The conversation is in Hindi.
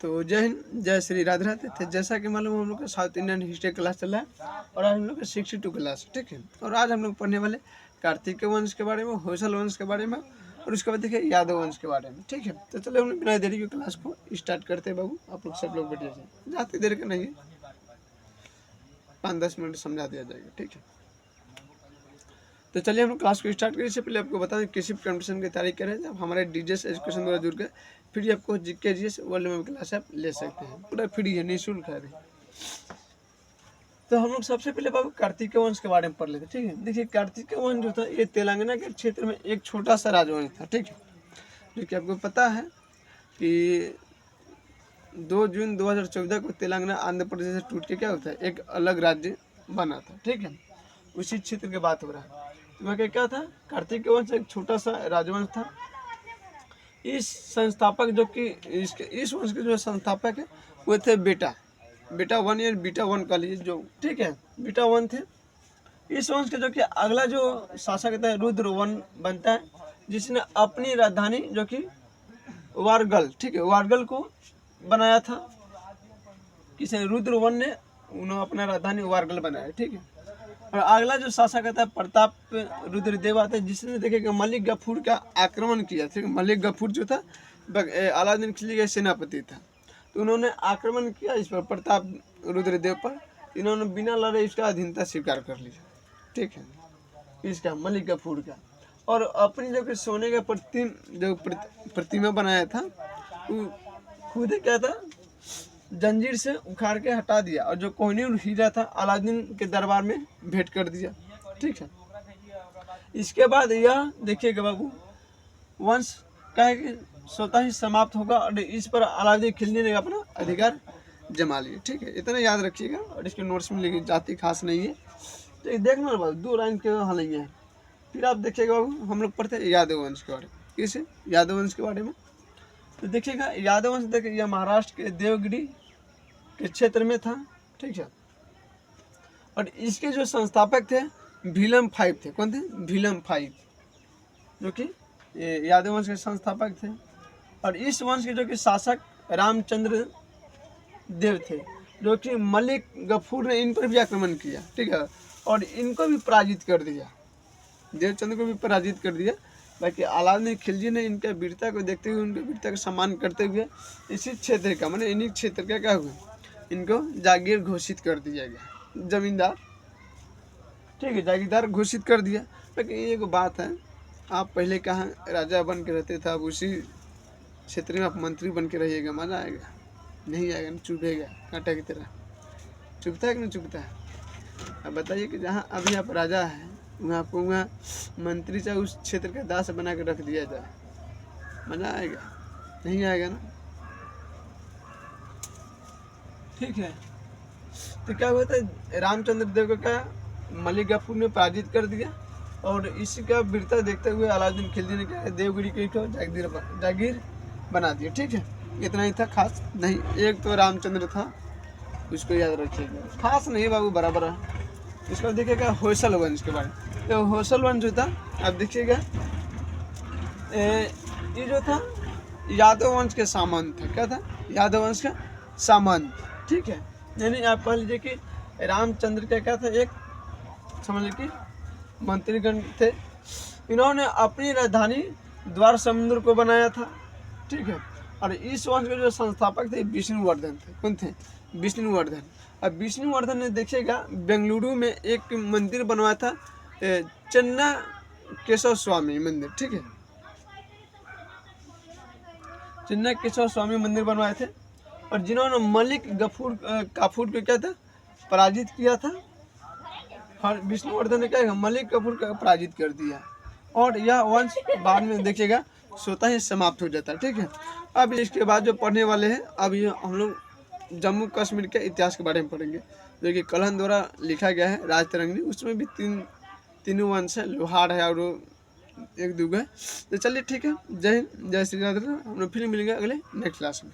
तो जय हिंद, जय श्री राधे राधे। तो जैसा कि मालूम हम लोग का साउथ इंडियन हिस्ट्री क्लास चल रहा है और आज हम लोग का 62 क्लास, ठीक है। और आज हम लोग पढ़ने वाले कार्तिक वंश के बारे में, होसल वंश के बारे में और उसके बाद देखिए यादव वंश के बारे में, ठीक है। तो चलो हम लोग बिना देरी के क्लास को स्टार्ट करते हैं। बाबू आप लोग सब लोग बैठिए, ज़्यादा देर का नहीं है, 5-10 मिनट समझा दिया जाएगा, ठीक है। तो चलिए हम लोग क्लास को स्टार्ट करें। इससे पहले आपको बता दें किसी भी कंपटीशन की तारीख करें जब हमारे डीजेस एजुकेशन द्वारा जुड़ गए फ्री आपको जीके जीएस वर्ल्ड में क्लास आप ले सकते हैं, पूरा फ्री है, निःशुल्क है। तो हम लोग सबसे पहले बाबू कार्तिक वंश के बारे में पढ़ लेते हैं, ठीक है। देखिए कार्तिक वंश जो था ये तेलंगाना के क्षेत्र में एक छोटा सा राजवंश था, ठीक है। जो कि आपको पता है कि 2 जून 2014 को तेलंगाना आंध्र प्रदेश से टूट के क्या होता है एक अलग राज्य बना था, ठीक है। उसी क्षेत्र की बात हो रहा है। तो क्या था, कार्तिक वंश एक छोटा सा राजवंश था। इस संस्थापक जो कि इस वंश के जो संस्थापक है वो थे बेटा 1 या बीटा 1 का लीजिए जो, ठीक है, बीटा 1 थे। इस वंश के जो कि अगला जो शासक था रुद्र 1 बनता है, जिसने अपनी राजधानी जो कि वारगल, ठीक है, वारगल को बनाया था। किसी रुद्र 1 ने उन्होंने अपना राजधानी वारगल बनाया, ठीक है। और अगला जो शासक आता है प्रताप रुद्रदेव आता है, जिसने देखेगा मलिक गफूर का आक्रमण किया, ठीक है। मलिक गफूर जो था अलाउद्दीन खिलजी का सेनापति था, तो उन्होंने आक्रमण किया इस पर प्रताप रुद्रदेव पर। इन्होंने बिना लड़े इसका अधीनता स्वीकार कर लिया, ठीक है, इसका मलिक गफूर का। और अपनी जो कि सोने का प्रतिमा बनाया था वो खुद क्या था जंजीर से उखाड़ के हटा दिया और जो कोहिनूर हीरा था अलाउद्दीन के दरबार में भेंट कर दिया, ठीक है। इसके बाद यह देखिएगा बाबू वंश का है कि स्वतः ही समाप्त होगा और इस पर अलाउद्दीन खिलजी ने अपना अधिकार जमा लिया, ठीक है। इतना याद रखिएगा और इसके नोट्स में लिखिए, जाति खास नहीं है, तो देखना बाबू 2 लाइन के हल है। फिर आप देखिएगा बाबू हम लोग पढ़ते हैं यादव वंश के बारे में। किस यादव वंश के बारे में तो देखिएगा यादव वंश देखिए यह महाराष्ट्र के देवगिरी के क्षेत्र में था, ठीक है। और इसके जो संस्थापक थे भीलम 5 थे। कौन थे? भीलम 5, जो कि यादव वंश के संस्थापक थे। और इस वंश के जो कि शासक रामचंद्र देव थे, जो कि मलिक गफूर ने इन पर भी आक्रमण किया, ठीक है, और इनको भी पराजित कर दिया, देवचंद्र को भी पराजित कर दिया। बाकी अलाउद्दीन खिलजी ने इनके वीरता को देखते हुए, उनके वीरता का सम्मान करते हुए इसी क्षेत्र का मतलब इन्हीं क्षेत्र का क्या हुआ, इनको जागीर घोषित कर दिया गया, जमींदार, ठीक है, जागीरदार घोषित कर दिया। लेकिन एक बात है, आप पहले कहाँ राजा बन के रहते थे, अब उसी क्षेत्र में आप मंत्री बन के रहिएगा, मजा आएगा? नहीं आएगा, नहीं चुभेगा, कांटा की तरह चुभता है कि नहीं चुभता है? अब बताइए कि जहाँ अभी आप राजा हैं वहाँ आपको वहाँ मंत्री चाहे उस क्षेत्र का दास बना के रख दिया जाए, मजा आएगा? नहीं आएगा ना, ठीक है। तो क्या हुआ था, रामचंद्र देव को क्या मलिक गफूर ने पराजित कर दिया और इसी का वीरता देखते हुए अलाउद्दीन खिलजी ने क्या देवगिरी को जागीर बना दिया, ठीक है। इतना ही था, खास नहीं। एक तो रामचंद्र था, उसको याद रखिएगा, खास नहीं बाबू, बराबर है। इसको देखिएगा होसल वंश के बारे में। तो होसल वंश जो था आप देखिएगा ये जो था यादव वंश के सामंत था। क्या था? यादव वंश का सामंत, ठीक है। यानी आप कह लीजिए कि रामचंद्र का क्या था, एक समझ लीजिए कि मंत्रीगण थे। इन्होंने अपनी राजधानी द्वार समुद्र को बनाया था, ठीक है। और इस वंश के जो संस्थापक थे विष्णुवर्धन थे। कौन थे? विष्णुवर्धन। अब विष्णुवर्धन ने देखिएगा बेंगलुरु में एक मंदिर बनवाया था, चन्ना केशव स्वामी मंदिर, ठीक है, चन्ना केशव स्वामी मंदिर बनवाए थे। और जिन्होंने मलिक काफूर को क्या था पराजित किया था, और विष्णुवर्धन ने क्या है मलिक काफूर को पराजित कर दिया और यह वंश बाद में देखिएगा स्वतः ही समाप्त हो जाता है, ठीक है। अब इसके बाद जो पढ़ने वाले हैं, अब ये हम लोग जम्मू कश्मीर के इतिहास के बारे में पढ़ेंगे, जो कि कलहन द्वारा लिखा गया है, राजतरंगिणी। उसमें भी तीनों वंश है, लोहार है और एक दुग है। तो चलिए ठीक है, जय हिंद, जय श्री राधे। हम लोग फिर मिलेंगे अगले नेक्स्ट क्लास में।